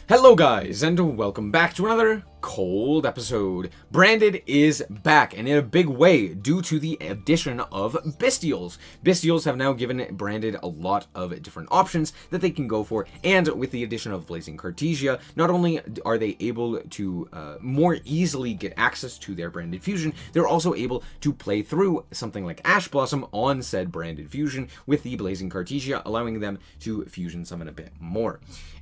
Hello guys, and welcome back to another cold episode. Branded is back, and in a big way, due to the addition of Bystials. Bystials have now given Branded a lot of different options that they can go for, and with the addition of Blazing Cartesia, not only are they able to more easily get access to their Branded Fusion, they're also able to play through something like Ash Blossom on said Branded Fusion with the Blazing Cartesia, allowing them to fusion summon a bit more.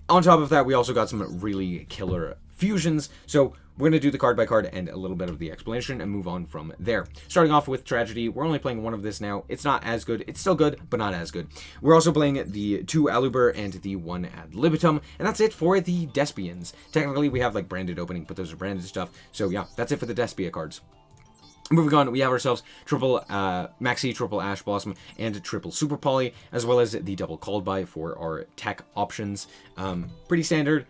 On top of that, we also got some really killer fusions, so we're going to do the card by card and a little bit of the explanation and move on from there. Starting off with Tragedy, we're only playing one of this now. It's not as good. It's still good, but not as good. We're also playing the 2 Aluber and the 1 Ad Libitum, and that's it for the Despians. Technically, we have like Branded opening, but those are branded stuff, so yeah, that's it for the Despia cards. Moving on, we have ourselves triple Maxi, triple Ash Blossom, and triple Super Poly, as well as the double Called By for our tech options. Pretty standard.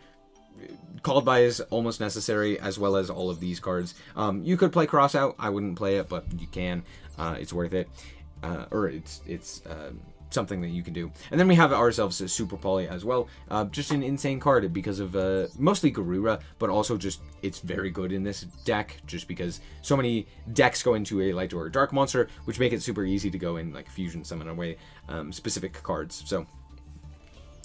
Called By is almost necessary, as well as all of these cards. You could play Cross Out. I wouldn't play it, but you can. It's worth it. Or it's something that you can do. And then we have ourselves a Super Poly as well. Just an insane card because of mostly Garura, but also just it's very good in this deck just because so many decks go into a light or a dark monster, which make it super easy to go in like fusion summon away specific cards. So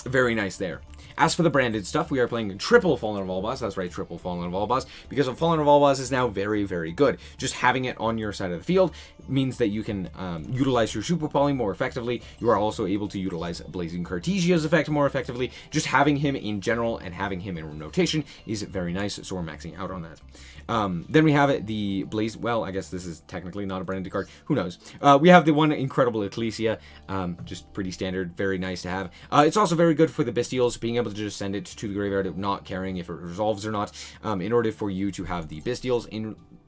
very nice there. As for the branded stuff, we are playing triple Fallen of All-Boss. That's right, triple Fallen of All-Boss, because Fallen of All-Boss is now very, very good. Just having it on your side of the field means that you can utilize your Super Poly more effectively. You are also able to utilize Blazing Cartesia's effect more effectively. Just having him in general and having him in rotation is very nice, so we're maxing out on that. Then we have the Blaze... Well, I guess this is technically not a branded card. Who knows? We have the one Incredible Ecclesia. Just pretty standard. Very nice to have. It's also very good for the Bystials, being able to just send it to the graveyard, not caring if it resolves or not. In order for you to have the Bystials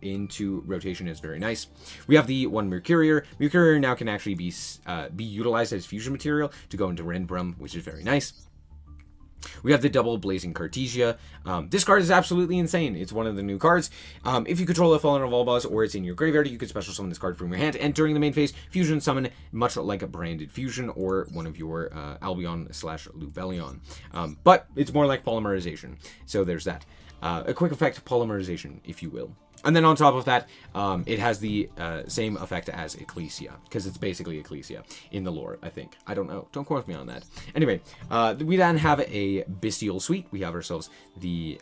into rotation is very nice. We have the one Mercurier. Mercurier now can actually be utilized as fusion material to go into Renbrum, which is very nice. We have the double Blazing Cartesia. This card is absolutely insane. It's one of the new cards. If you control a Fallen of All-Boss or it's in your graveyard, you could special summon this card from your hand, and during the main phase, fusion summon, much like a Branded Fusion or one of your Albion/Lubellion. But it's more like polymerization, so there's that. A quick effect polymerization, if you will. And then on top of that, it has the same effect as Ecclesia, because it's basically Ecclesia in the lore, I think. I don't know. Don't quote me on that. Anyway, we then have a Bystial Suite. We have ourselves the...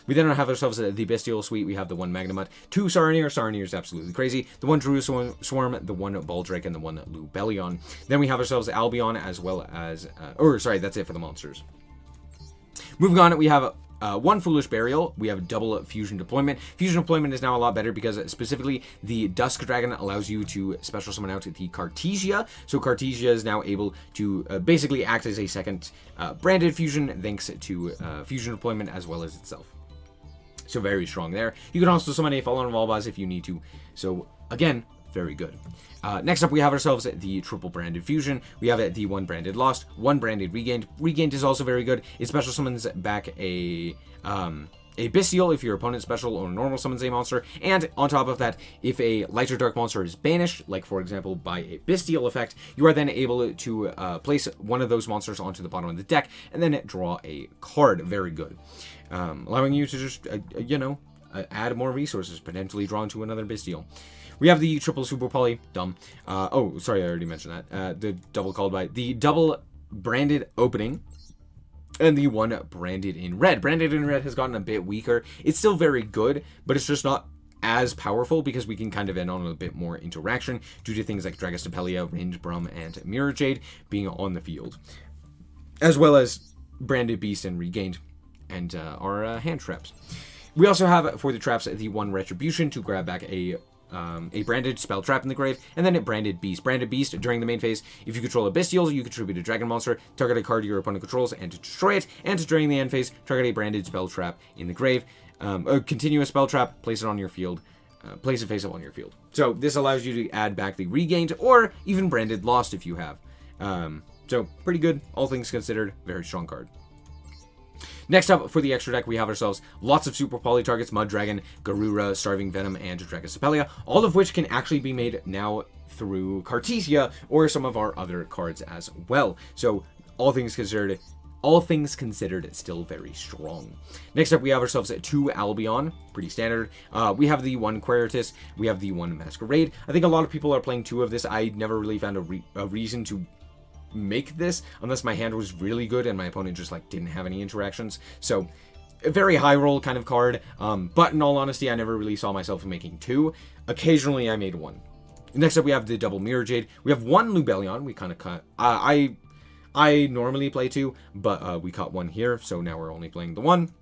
We then have ourselves the Bystial Suite. We have the one Magnamut, 2 Saronir. Saronir is absolutely crazy. The one Druid Swarm, the one Baldrake, and the one Lubellion. Then we have ourselves Albion as well as... that's it for the monsters. Moving on, we have... one Foolish Burial. We have double Fusion Deployment. Fusion Deployment is now a lot better because specifically the Dusk Dragon allows you to special summon out the Cartesia. So Cartesia is now able to basically act as a second branded fusion thanks to Fusion Deployment as well as itself. So very strong there. You can also summon a Fallen of All-Boss if you need to. So again, very good. Next up, we have ourselves the triple Branded Fusion. We have the one Branded Lost, one Branded Regained. Regained is also very good. It special summons back a Bystial if your opponent special or normal summons a monster. And on top of that, if a light or dark monster is banished, like for example by a Bystial effect, you are then able to place one of those monsters onto the bottom of the deck and then draw a card. Very good. Allowing you to just, add more resources, potentially drawn to another Bystial. We have the triple Super Poly. Dumb. I already mentioned that. The double Called By. The double Branded Opening. And the one Branded in Red. Branded in Red has gotten a bit weaker. It's still very good, but it's just not as powerful because we can kind of end on a bit more interaction due to things like Dragastapelia, Renbrum, and Mirror Jade being on the field. As well as Branded Beast and Regained. And our hand traps. We also have, for the traps, the one Retribution to grab back a branded spell trap in the grave, and then a branded beast. Branded beast during the main phase. If you control a Bystial, you contribute a dragon monster, target a card your opponent controls, and to destroy it. And during the end phase, target a branded spell trap in the grave. A continuous spell trap, place it on your field. Place it face up on your field. So this allows you to add back the Regained or even Branded Lost if you have. So pretty good, all things considered. Very strong card. Next up, for the extra deck, we have ourselves lots of Super Poly targets, Mud Dragon, Garura, Starving Venom, and Dragastapelia, all of which can actually be made now through Cartesia or some of our other cards as well. So, all things considered, all things considered, it's still very strong. Next up, we have ourselves 2 Albion, pretty standard. We have the 1 Quiritus, we have the 1 Masquerade. I think a lot of people are playing 2 of this. I never really found a reason to make this unless my hand was really good and my opponent just like didn't have any interactions. So a very high roll kind of card, but in all honesty, I never really saw myself making 2. Occasionally I made 1. Next up, we have the double Mirror Jade. We have 1 Lubellion. We kind of cut. I normally play 2, but we caught 1 here, so now we're only playing the 1.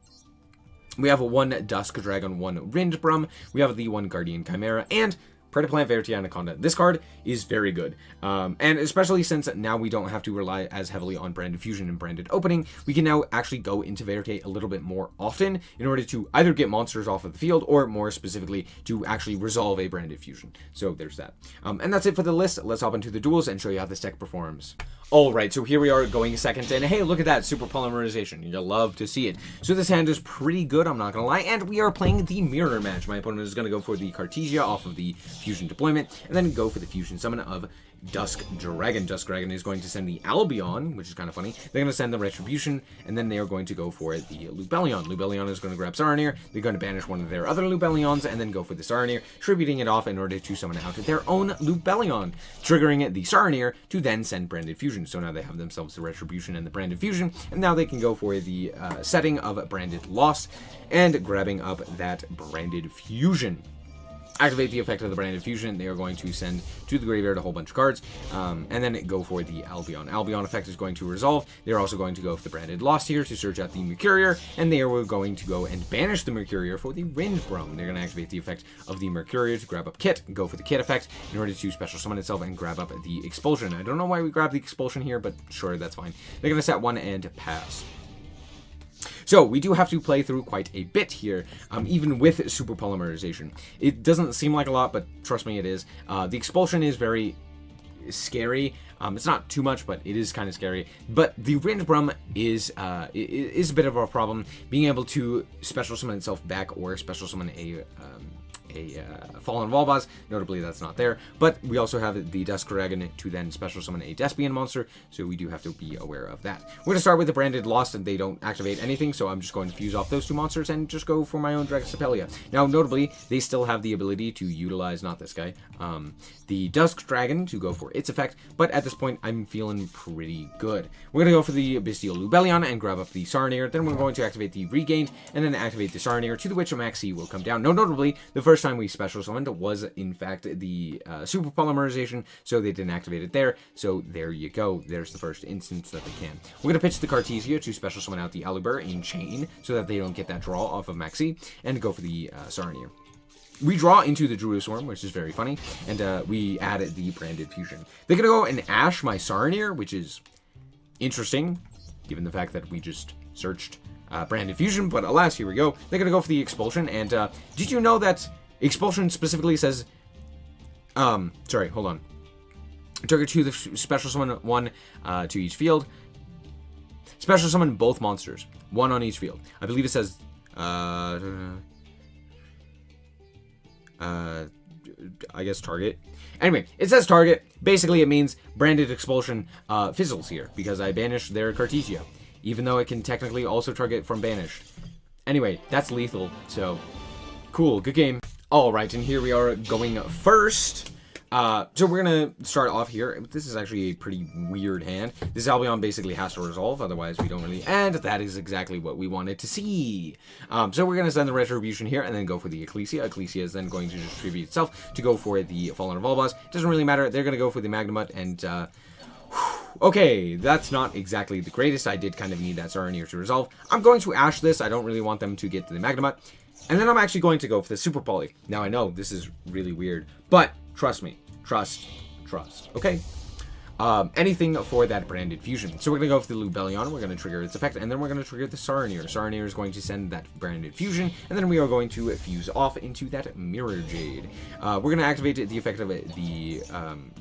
We have a 1 Dusk Dragon, 1 Rindbrum. We have the 1 Guardian Chimera, and Predaplant Verity Anaconda. This card is very good, and especially since now we don't have to rely as heavily on Branded Fusion and Branded Opening, we can now actually go into Verity a little bit more often in order to either get monsters off of the field or more specifically to actually resolve a Branded Fusion. So there's that. And that's it for the list. Let's hop into the duels and show you how this deck performs. Alright, so here we are going second, and hey, look at that, super polymerization. You'll love to see it. So this hand is pretty good, I'm not gonna lie, and we are playing the mirror match. My opponent is gonna go for the Cartesia off of the fusion deployment, and then go for the fusion summon of Dusk Dragon. Dusk Dragon is going to send the Albion, which is kind of funny. They're going to send the Retribution, and then they are going to go for the Lubellion. Lubellion is going to grab Saronir. They're going to banish one of their other Lubellions, and then go for the Saronir, tributing it off in order to summon out their own Lubellion, triggering the Saronir to then send Branded Fusion. So now they have themselves the Retribution and the Branded Fusion, and now they can go for the setting of Branded Lost, and grabbing up that Branded Fusion. Activate the effect of the Branded Fusion. They are going to send to the graveyard a whole bunch of cards, and then go for the Albion. Albion effect is going to resolve. They're also going to go for the Branded Lost here to search out the Mercurier, and they are going to go and banish the Mercurier for the Rindbrum. They're going to activate the effect of the Mercurier to grab up Kit, go for the Kit effect in order to special summon itself and grab up the Expulsion. I don't know why we grabbed the Expulsion here, but sure, that's fine. They're going to set 1 and pass. So we do have to play through quite a bit here, even with super polymerization. It doesn't seem like a lot, but trust me, it is. The Expulsion is very scary. It's not too much, but it is kind of scary. But the Rindbrum is a bit of a problem. Being able to special summon itself back or special summon a Fallen Volbaz, notably that's not there, but we also have the Dusk Dragon to then special summon a Despian monster, so we do have to be aware of that. We're going to start with the Branded Lost, and they don't activate anything, so I'm just going to fuse off those 2 monsters and just go for my own Dragostapelia. Now, notably, they still have the ability to utilize, not this guy, the Dusk Dragon to go for its effect, but at this point, I'm feeling pretty good. We're going to go for the Bystial Lubellion and grab up the Saronir, then we're going to activate the Regained, and then activate the Saronir, to the which a Maxi will come down. Now, notably, the first time we special summoned was in fact the super polymerization, so they didn't activate it there, so there you go. There's the first instance that they can. We're going to pitch the Cartesia to special summon out the Aluber in chain so that they don't get that draw off of Maxi, and go for the Saronir. We draw into the Druidisworm, which is very funny, and we add the Branded Fusion. They're going to go and Ash my Saronir, which is interesting, given the fact that we just searched Branded Fusion, but alas, here we go. They're going to go for the Expulsion, and did you know that Expulsion specifically says, sorry, hold on. Trigger 2, the special summon 1 to each field. Special summon both monsters, 1 on each field. I believe it says, I guess target. Anyway, it says target. Basically, it means Branded Expulsion fizzles here, because I banished their Cartesia, even though it can technically also target from banished. Anyway, that's lethal, so cool, good game. Alright, and here we are going first. So we're going to start off here. This is actually a pretty weird hand. This Albion basically has to resolve, otherwise we don't really... And that is exactly what we wanted to see. So we're going to send the Retribution here and then go for the Ecclesia. Ecclesia is then going to distribute itself to go for the Fallen Volbaz. Doesn't really matter. They're going to go for the Magnemut, and... okay, that's not exactly the greatest. I did kind of need that Saronir to resolve. I'm going to Ash this. I don't really want them to get to the Magnemut. And then I'm actually going to go for the Super Poly. Now, I know this is really weird, but trust me. Trust. Okay? Anything for that Branded Fusion. So we're going to go for the Lubellion, we're going to trigger its effect, and then we're going to trigger the Saronir. Saronir is going to send that Branded Fusion, and then we are going to fuse off into that Mirror Jade. We're going to activate the effect of the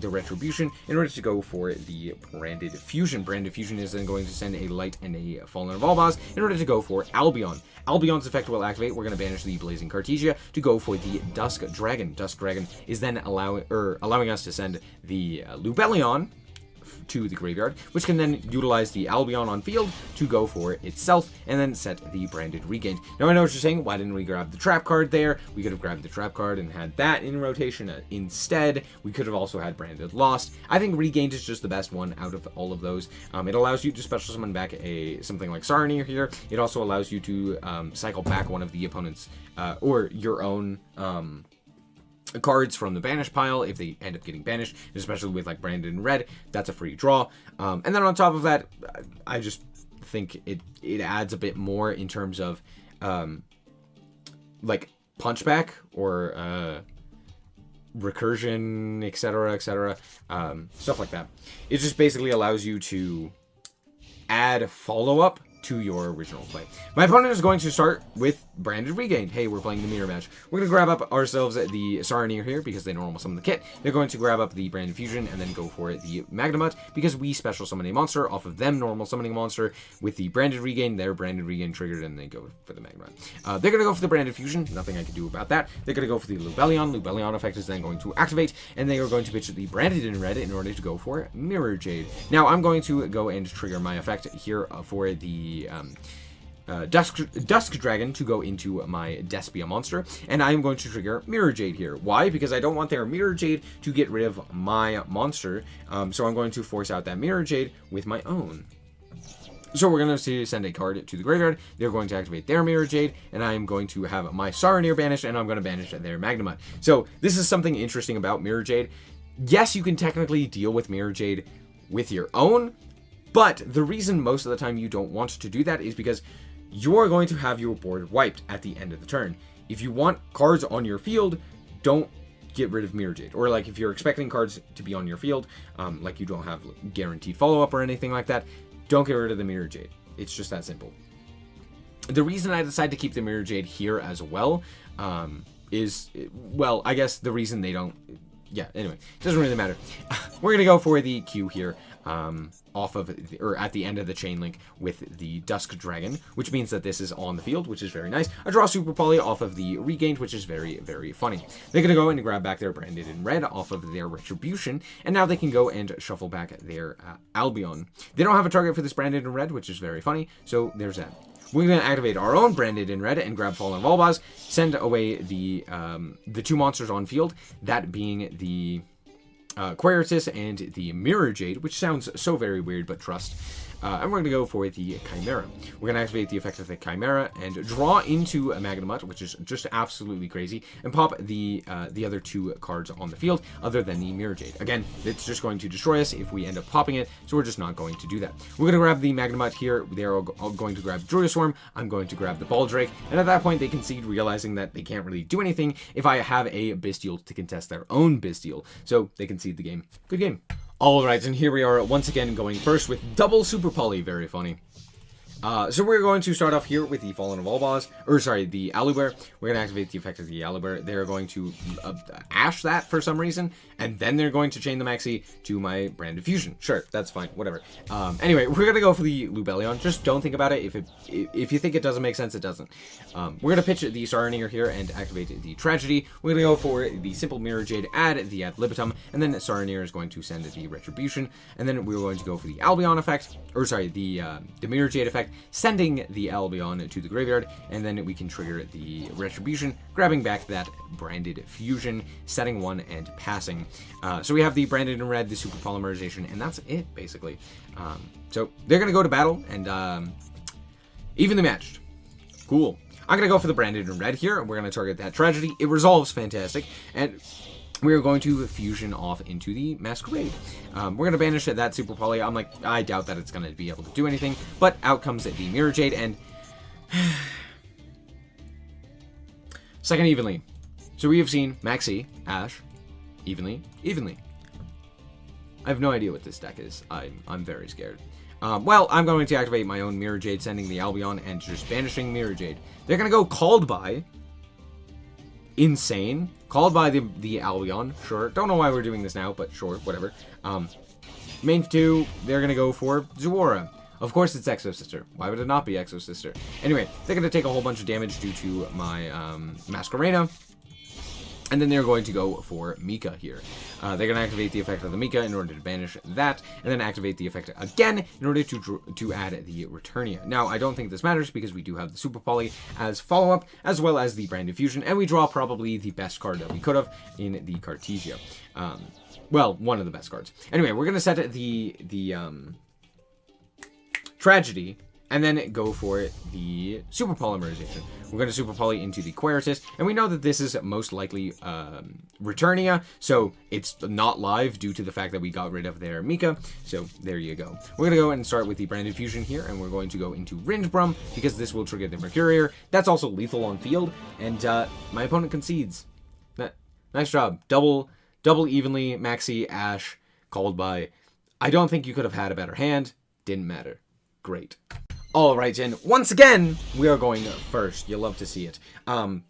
Retribution in order to go for the Branded Fusion. Branded Fusion is then going to send a Light and a Fallen Volbaz in order to go for Albion. Albion's effect will activate. We're going to banish the Blazing Cartesia to go for the Dusk Dragon. Dusk Dragon is then allowing us to send the Lubellion to the graveyard, which can then utilize the Albion on field to go for itself, and then set the Branded Regained. Now I know what you're saying, why didn't we grab the trap card there? We could have grabbed the trap card and had that in rotation instead. We could have also had Branded Lost. I think Regained is just the best one out of all of those. It allows you to special summon back something like Saronir here. It also allows you to cycle back one of the opponent's or your own cards from the banish pile if they end up getting banished, especially with like Branded in red. That's a free draw. And then on top of that, I just think it adds a bit more in terms of like punchback or recursion, etc., stuff like that. It just basically allows you to add follow-up to your original play. My opponent is going to start with Branded Regained. Hey, we're playing the mirror match. We're going to grab up ourselves the Saronir here because they normal summon the kit. They're going to grab up the Branded Fusion and then go for the Magnemite because we special summon a monster off of them normal summoning a monster with the Branded Regain. Their Branded Regain triggered and they go for the Magnemite. They're going to go for the Branded Fusion. Nothing I can do about that. They're going to go for the Lubellion. Lubellion effect is then going to activate, and they are going to pitch the Branded in red in order to go for Mirror Jade. Now I'm going to go and trigger my effect here for the Dusk Dragon to go into my Despia monster, and I am going to trigger Mirror Jade here. Why? Because I don't want their Mirror Jade to get rid of my monster, so I'm going to force out that Mirror Jade with my own. So we're going to send a card to the graveyard. They're going to activate their Mirror Jade, and I am going to have my Saronir banished, and I'm going to banish their Magnemite. So this is something interesting about Mirror Jade. Yes, you can technically deal with Mirror Jade with your own, but the reason most of the time you don't want to do that is because you're going to have your board wiped at the end of the turn. If you want cards on your field, don't get rid of Mirror Jade. Or like if you're expecting cards to be on your field, like you don't have guaranteed follow-up or anything like that, don't get rid of the Mirror Jade. It's just that simple. The reason I decided to keep the Mirror Jade here as well is, well, I guess the reason they don't... Yeah, anyway, doesn't really matter. We're going to go for the Q here. Off of, or at the end of the chain link with the Dusk Dragon, which means that this is on the field, which is very nice. I draw Super Poly off of the Regained, which is very, very funny. They're going to go and grab back their Branded in red off of their Retribution, and now they can go and shuffle back their Albion. They don't have a target for this Branded in red, which is very funny, so there's that. We're going to activate our own Branded in red and grab Fallen Volbaz, send away the two monsters on field, that being the Queritus and the Mirror Jade, which sounds so very weird, but trust. And we're going to go for the Chimera. We're going to activate the effect of the Chimera and draw into a Magnemite, which is just absolutely crazy, and pop the other two cards on the field, other than the Mirror Jade. Again, it's just going to destroy us if we end up popping it, so we're just not going to do that. We're going to grab the Magnemite here. They're all going to grab Druidiswarm. I'm going to grab the Baldrake, and at that point, they concede, realizing that they can't really do anything if I have a Bystial to contest their own Bystial. So they concede the game. Good game. Alright, and here we are once again going first with double Super Poly. Very funny. So we're going to start off here with the Fallen of Volbaz, or sorry, the Aluber. We're going to activate the effect of the Aluber. They're going to Ash that for some reason, and then they're going to chain the Maxi to my Branded Fusion. Sure, that's fine, whatever. Anyway, we're going to go for the Lubellion. Just don't think about it. If you think it doesn't make sense, it doesn't. We're going to pitch the Saronir here and activate the Tragedy. We're going to go for the simple Mirror Jade, add the Ad Libitum, and then Saronir is going to send the Retribution, and then we're going to go for the Albion effect, or sorry, the Mirror Jade effect, sending the Albion to the graveyard, and then we can trigger the Retribution, grabbing back that Branded Fusion, setting one, and passing. So we have the Branded in red, the Super Polymerization, and that's it, basically. So they're going to go to battle, and evenly matched. Cool. I'm going to go for the Branded in red here, and we're going to target that Tragedy. It resolves fantastic, and we are going to fusion off into the Masquerade. We're going to banish that Super Poly. I'm like, I doubt that it's going to be able to do anything, but out comes the Mirror Jade, and second evenly. So we have seen Maxi, Ash, evenly. I have no idea what this deck is. I'm very scared. Well, I'm going to activate my own Mirror Jade, sending the Albion, and just banishing Mirror Jade. They're going to go Called By. Insane. Called by the Albion. Sure. Don't know why we're doing this now, but sure. Whatever. Main 2, they're going to go for Zuora. Of course it's Exo Sister. Why would it not be Exo Sister? Anyway, they're going to take a whole bunch of damage due to my Masquerena. And then they're going to go for Mika here. They're going to activate the effect of the Mika in order to banish that, and then activate the effect again in order to add the Returnia. Now, I don't think this matters because we do have the Super Poly as follow-up, as well as the Branded Fusion, and we draw probably the best card that we could have in the Cartesia. Well, one of the best cards. Anyway, we're going to set the Tragedy, and then go for the Super Polymerization. We're going to Super Poly into the Queritus, and we know that this is most likely Returnia, so it's not live due to the fact that we got rid of their Mika, so there you go. We're going to go and start with the Branded Fusion here, and we're going to go into Ringebrum, because this will trigger the Mercurier. That's also lethal on field, and my opponent concedes. Nice job. Double evenly, Maxi, Ash, called by. I don't think you could have had a better hand. Didn't matter. Great. Alright, and once again, we are going first. You'll love to see it.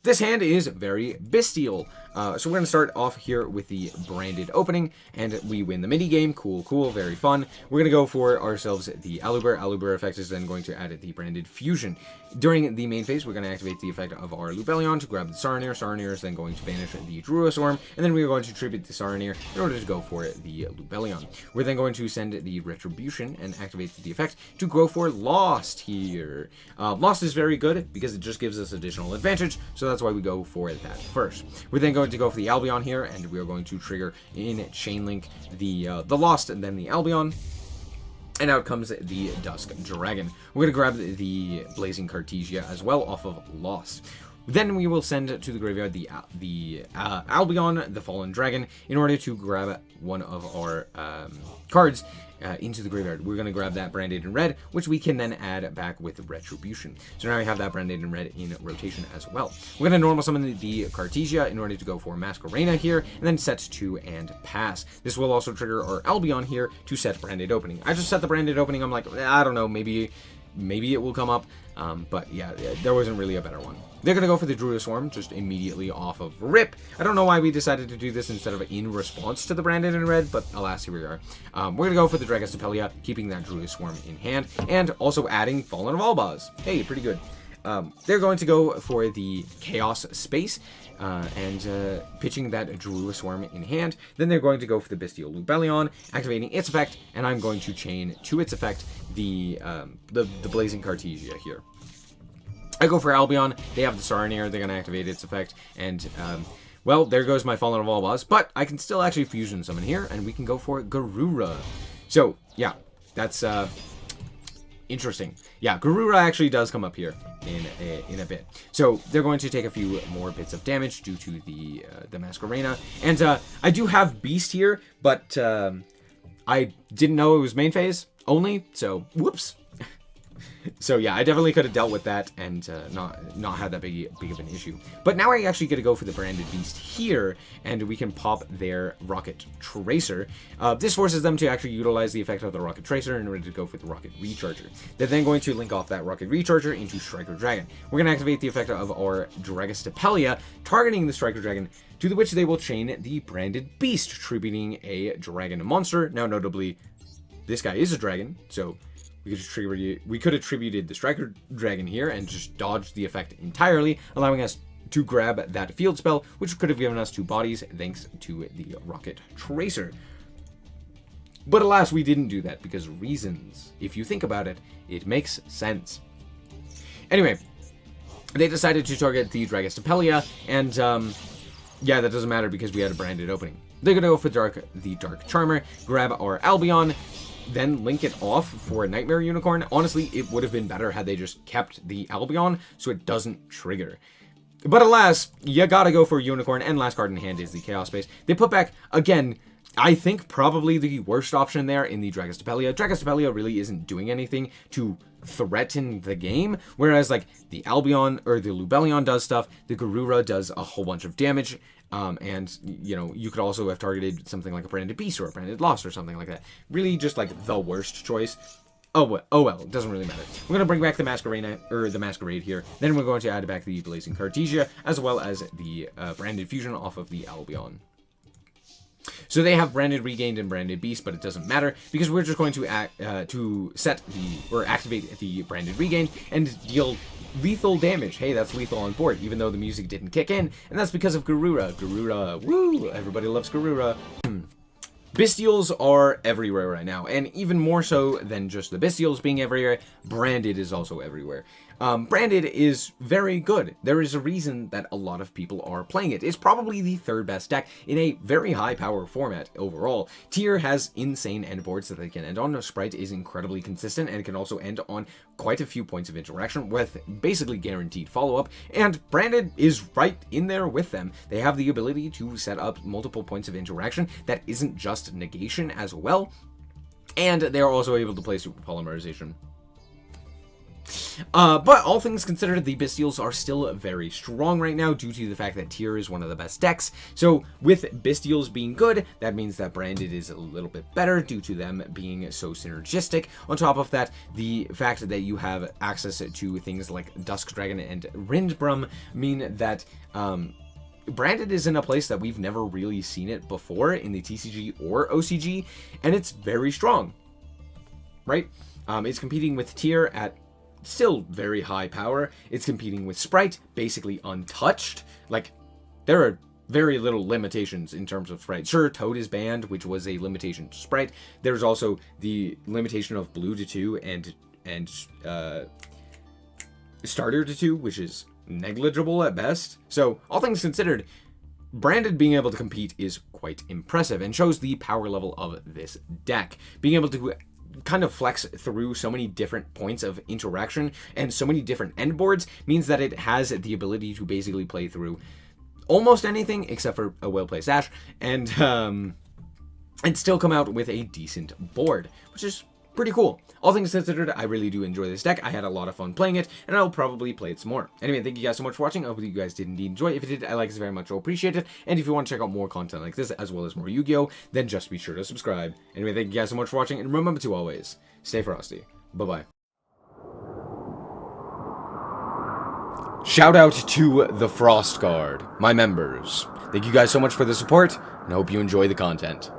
This hand is very Bystial. So we're going to start off here with the branded opening, and we win the mini game. Cool, cool, very fun. We're going to go for ourselves the Aluber. Aluber effect is then going to add the branded fusion. During the main phase, we're going to activate the effect of our Lubellion to grab the Saronir. Saronir is then going to banish the Druisworm, and then we are going to tribute the Saronir in order to go for the Lubellion. We're then going to send the Retribution and activate the effect to go for Lost here. Lost is very good because it just gives us additional advantage, so that's why we go for that first. We're then going to go for the Albion here, and we are going to trigger in Chain Link the Lost and then the Albion. And out comes the Dusk Dragon. We're going to grab the Blazing Cartesia as well off of Lost. Then we will send to the graveyard the Albion, the Fallen Dragon, in order to grab one of our cards into the graveyard. We're going to grab that Branded in Red, which we can then add back with Retribution. So now we have that Branded in Red in rotation as well. We're going to normal summon the Cartesia in order to go for Masquerena here, and then set 2 and pass. This will also trigger our Albion here to set Branded Opening. I just set the Branded Opening. I'm like, I don't know, maybe it will come up. But yeah, there wasn't really a better one. They're going to go for the Druisworm just immediately off of Rip. I don't know why we decided to do this instead of in response to the Branded in Red, but alas, here we are. We're going to go for the Dragastapelia, keeping that Druisworm in hand, and also adding Fallen of Albaz. Hey, pretty good. They're going to go for the Chaos Space, and pitching that Druisworm in hand. Then they're going to go for the Bystial Lubellion, activating its effect, and I'm going to chain to its effect the Blazing Cartesia here. I go for Albion. They have the Saronir. They're going to activate its effect, and well, there goes my Fallen of Albaz, but I can still actually fusion summon here, and we can go for Garura. So yeah, that's interesting. Yeah, Garura actually does come up here in a bit. So they're going to take a few more bits of damage due to the Masquerena. And I do have Beast here, but I didn't know it was main phase only, so whoops. So yeah, I definitely could have dealt with that and not had that big of an issue. But now I actually get to go for the Branded Beast here, and we can pop their Rocket Tracer. This forces them to actually utilize the effect of the Rocket Tracer in order to go for the Rocket Recharger. They're then going to link off that Rocket Recharger into Striker Dragon. We're going to activate the effect of our Dragastapelia, targeting the Striker Dragon, to which they will chain the Branded Beast, tributing a Dragon monster. Now, notably, this guy is a dragon, so we could have tributed the Striker Dragon here and just dodged the effect entirely, allowing us to grab that field spell, which could have given us 2 bodies thanks to the Rocket Tracer. But alas, we didn't do that because reasons. If you think about it, it makes sense. Anyway, they decided to target the Dragastapelia, and yeah, that doesn't matter because we had a Branded Opening. They're going to go for the Dark Charmer, grab our Albion, then link it off for a Nightmare Unicorn. Honestly, it would have been better had they just kept the Albion so it doesn't trigger. But alas, you gotta go for Unicorn, and last card in hand is the Chaos Space. They put back, again, I think probably the worst option there in the Dragastapelia. Dragastapelia really isn't doing anything to threaten the game, whereas like the Albion or the Lubellion does stuff, the Garura does a whole bunch of damage, and you know, you could also have targeted something like a Branded Beast or a Branded Lost or something like that. Really just like the worst choice. Oh well, it doesn't really matter. We're going to bring back the Masquerade here. Then we're going to add back the Blazing Cartesia, as well as the Branded Fusion off of the Albion. So they have Branded Regained and Branded Beast, but it doesn't matter because we're just going to activate the Branded Regained and deal lethal damage. Hey, that's lethal on board, even though the music didn't kick in, and that's because of Garura. Garura, woo! Everybody loves Garura. Bystials are everywhere right now, and even more so than just the Bystials being everywhere, Branded is also everywhere. Branded is very good. There is a reason that a lot of people are playing it. It's probably the third best deck in a very high power format overall. Tier has insane end boards that they can end on. Sprite is incredibly consistent and can also end on quite a few points of interaction with basically guaranteed follow-up, and Branded is right in there with them. They have the ability to set up multiple points of interaction that isn't just negation as well, and they are also able to play super polymerization. But all things considered, the Bystials are still very strong right now due to the fact that Tier is one of the best decks. So with Bystials being good, that means that Branded is a little bit better due to them being so synergistic. On top of that, the fact that you have access to things like Dusk Dragon and Rindbrum mean that Branded is in a place that we've never really seen it before in the TCG or OCG, and it's very strong, right? It's competing with Tier at still very high power. It's competing with Sprite, basically untouched. Like, there are very little limitations in terms of Sprite. Sure, Toad is banned, which was a limitation to Sprite. There's also the limitation of Blue to 2 and Starter to 2, which is negligible at best. So, all things considered, Branded being able to compete is quite impressive and shows the power level of this deck. Being able to kind of flex through so many different points of interaction and so many different end boards means that it has the ability to basically play through almost anything except for a well-placed Ash and still come out with a decent board, which is pretty cool. All things considered, I really do enjoy this deck. I had a lot of fun playing it, and I'll probably play it some more. Anyway, thank you guys so much for watching. I hope you guys did indeed enjoy. If you did, I like this very much. I'll appreciate it. And if you want to check out more content like this, as well as more Yu-Gi-Oh!, then just be sure to subscribe. Anyway, thank you guys so much for watching, and remember to always stay frosty. Bye-bye. Shout out to the Frost Guard, my members. Thank you guys so much for the support, and I hope you enjoy the content.